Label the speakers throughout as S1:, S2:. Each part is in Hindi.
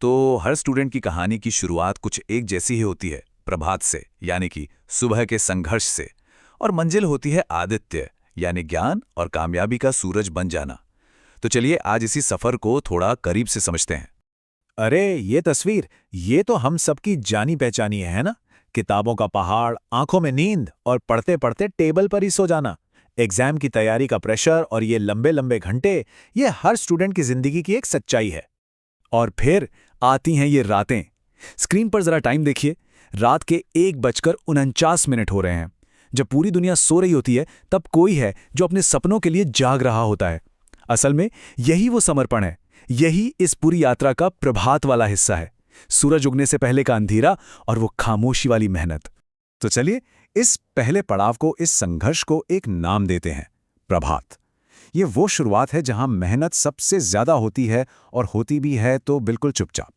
S1: तो हर स्टूडेंट की कहानी की शुरुआत कुछ एक जैसी ही होती है, प्रभात से यानी कि सुबह के संघर्ष से। और मंजिल होती है आदित्य यानी ज्ञान और कामयाबी का सूरज बन जाना। तो चलिए आज इसी सफर को थोड़ा करीब से समझते हैं।
S2: अरे ये तस्वीर, ये तो हम सबकी जानी पहचानी है ना। किताबों का पहाड़, आंखों में नींद और पढ़ते पढ़ते टेबल पर ही सो जाना। एग्जाम की तैयारी का प्रेशर और ये लंबे लंबे घंटे, ये हर स्टूडेंट की जिंदगी की एक सच्चाई है। और फिर आती हैं ये रातें। स्क्रीन पर जरा टाइम देखिए, रात के 1:49 हो रहे हैं। जब पूरी दुनिया सो रही होती है तब कोई है जो अपने सपनों के लिए जाग रहा होता है। असल में यही वो समर्पण है, यही इस पूरी यात्रा का प्रभात वाला हिस्सा है। सूरज उगने से पहले का अंधेरा और वो खामोशी वाली मेहनत। तो चलिए इस पहले पड़ाव को, इस संघर्ष को एक नाम देते हैं, प्रभात। ये वो शुरुआत है जहां मेहनत सबसे ज्यादा होती है, और होती भी है तो बिल्कुल चुपचाप।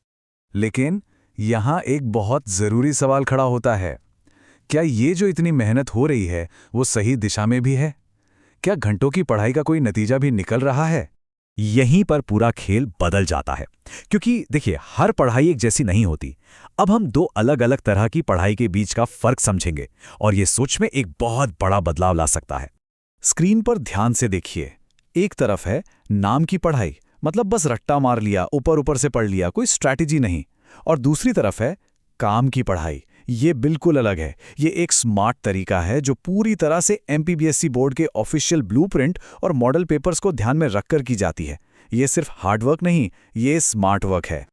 S2: लेकिन यहां एक बहुत जरूरी सवाल खड़ा होता है। क्या ये जो इतनी मेहनत हो रही है वो सही दिशा में भी है? क्या घंटों की पढ़ाई का कोई नतीजा भी निकल रहा है? यहीं पर पूरा खेल बदल जाता है। क्योंकि देखिए, हर पढ़ाई एक जैसी नहीं होती। अब हम दो अलग अलग तरह की पढ़ाई के बीच का फर्क समझेंगे, और ये सोच में एक बहुत बड़ा बदलाव ला सकता है। स्क्रीन पर ध्यान से देखिए। एक तरफ है नाम की पढ़ाई, मतलब बस रट्टा मार लिया, ऊपर ऊपर से पढ़ लिया, कोई स्ट्रैटेजी नहीं। और दूसरी तरफ है काम की पढ़ाई। ये बिल्कुल अलग है। ये एक स्मार्ट तरीका है जो पूरी तरह से एमपीबीएससी बोर्ड के ऑफिशियल ब्लूप्रिंट और मॉडल पेपर्स को ध्यान में रखकर की जाती है। ये सिर्फ हार्डवर्क नहीं, ये स्मार्ट वर्क है।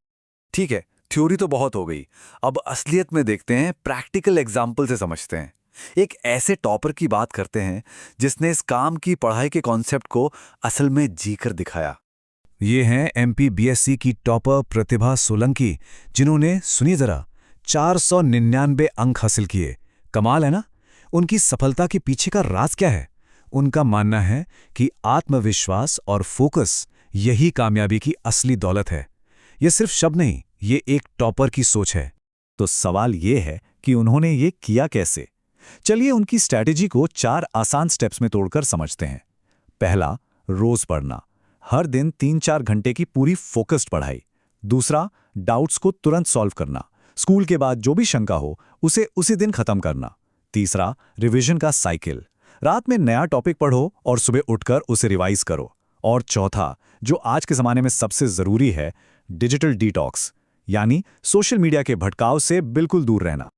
S1: ठीक है, थ्योरी तो बहुत हो गई। अब असलियत में देखते हैं, प्रैक्टिकल एग्जाम्पल से समझते हैं। एक ऐसे टॉपर की बात करते हैं जिसने इस काम की पढ़ाई के कॉन्सेप्ट को असल में जीकर दिखाया।
S2: ये हैं एमपीबीएससी की टॉपर प्रतिभा सोलंकी, जिन्होंने, सुनिए जरा, 499 अंक हासिल किए। कमाल है ना। उनकी सफलता के पीछे का राज क्या है? उनका मानना है कि आत्मविश्वास और फोकस, यही कामयाबी की असली दौलत है। ये सिर्फ शब्द नहीं, ये एक टॉपर की सोच है। तो सवाल ये है कि उन्होंने ये किया कैसे? चलिए उनकी स्ट्रैटेजी को 4 आसान स्टेप्स में तोड़कर समझते हैं। पहला, रोज पढ़ना। हर दिन 3-4 घंटे की पूरी फोकस्ड पढ़ाई। दूसरा, डाउट्स को तुरंत सॉल्व करना। स्कूल के बाद जो भी शंका हो उसे उसी दिन खत्म करना। तीसरा, रिवीजन का साइकिल। रात में नया टॉपिक पढ़ो और सुबह उठकर उसे रिवाइज करो। और चौथा, जो आज के ज़माने में सबसे ज़रूरी है, डिजिटल डिटॉक्स, यानी सोशल मीडिया के भटकाव से बिल्कुल दूर रहना।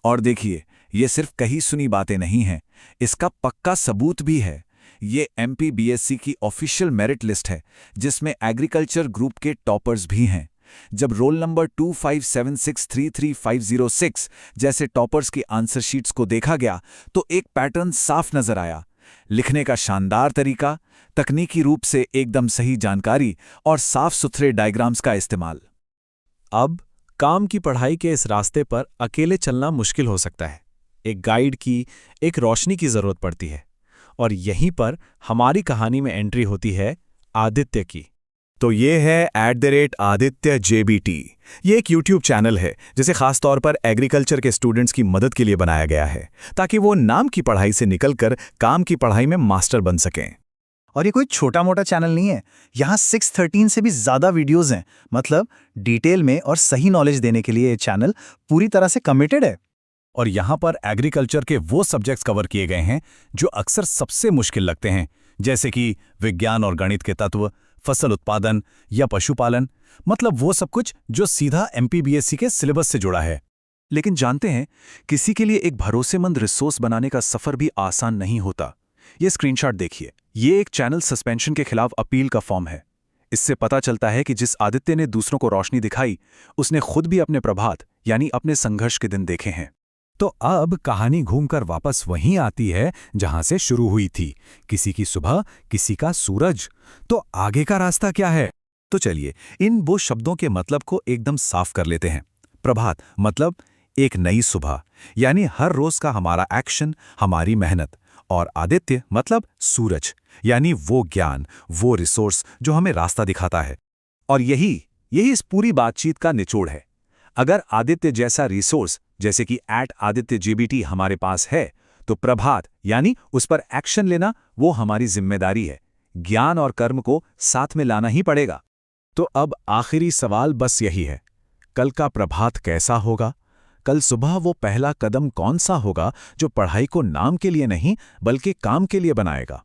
S2: और देखिए, ये सिर्फ कही सुनी बातें नहीं हैं, इसका पक्का सबूत भी है। ये एमपीबीएससी की ऑफिशियल मेरिट लिस्ट है, जिसमें एग्रीकल्चर ग्रुप के टॉपर्स भी हैं। जब रोल नंबर 2576333506 जैसे टॉपर्स की आंसर शीट्स को देखा गया तो एक पैटर्न साफ नजर आया। लिखने का शानदार तरीका, तकनीकी रूप से एकदम सही जानकारी और साफ सुथरे डायग्राम्स का इस्तेमाल। अब काम की पढ़ाई के इस रास्ते पर अकेले चलना मुश्किल हो सकता है। एक गाइड की, एक रोशनी की जरूरत पड़ती है। और यहीं पर हमारी कहानी में एंट्री होती है आदित्य की। तो ये है @आदित्य JBT। ये एक यूट्यूब चैनल है जिसे खासतौर पर एग्रीकल्चर के स्टूडेंट्स की मदद के लिए बनाया गया है, ताकि वो नाम की पढ़ाई से निकलकर काम की पढ़ाई में मास्टर बन सकें।
S3: और ये कोई छोटा मोटा चैनल नहीं है। यहाँ 613 से भी ज़्यादा वीडियोज़ हैं। मतलब डिटेल में और सही नॉलेज देने के लिए ये चैनल पूरी तरह से कमिटेड है।
S2: और यहाँ पर एग्रीकल्चर के वो सब्जेक्ट्स कवर किए गए हैं जो अक्सर सबसे मुश्किल लगते हैं, जैसे कि विज्ञान और गणित के तत्व, फसल उत्पादन या पशुपालन। मतलब वो सब कुछ जो सीधा एमपीबीएससी के सिलेबस से जुड़ा है।
S1: लेकिन जानते हैं, किसी के लिए एक भरोसेमंद रिसोर्स बनाने का सफर भी आसान नहीं होता। ये स्क्रीनशॉट देखिए, ये एक चैनल सस्पेंशन के खिलाफ अपील का फॉर्म है। इससे पता चलता है कि जिस आदित्य ने दूसरों को रोशनी दिखाई, उसने खुद भी अपने प्रभात यानी अपने संघर्ष के दिन देखे हैं।
S2: तो अब कहानी घूमकर वापस वहीं आती है जहां से शुरू हुई थी। किसी की सुबह, किसी का सूरज। तो आगे का रास्ता क्या है? तो चलिए इन वो शब्दों के मतलब को एकदम साफ कर लेते हैं। प्रभात मतलब एक नई सुबह, यानी हर रोज का हमारा एक्शन, हमारी मेहनत। और आदित्य मतलब सूरज, यानी वो ज्ञान, वो रिसोर्स जो हमें रास्ता दिखाता है। और यही इस पूरी बातचीत का निचोड़ है। अगर आदित्य जैसा रिसोर्स, जैसे कि @आदित्य JBT हमारे पास है, तो प्रभात यानी उस पर एक्शन लेना वो हमारी जिम्मेदारी है। ज्ञान और कर्म को साथ में लाना ही पड़ेगा। तो अब आखिरी सवाल बस यही है, कल का प्रभात कैसा होगा? कल सुबह वो पहला कदम कौन सा होगा जो पढ़ाई को नाम के लिए नहीं बल्कि काम के लिए बनाएगा?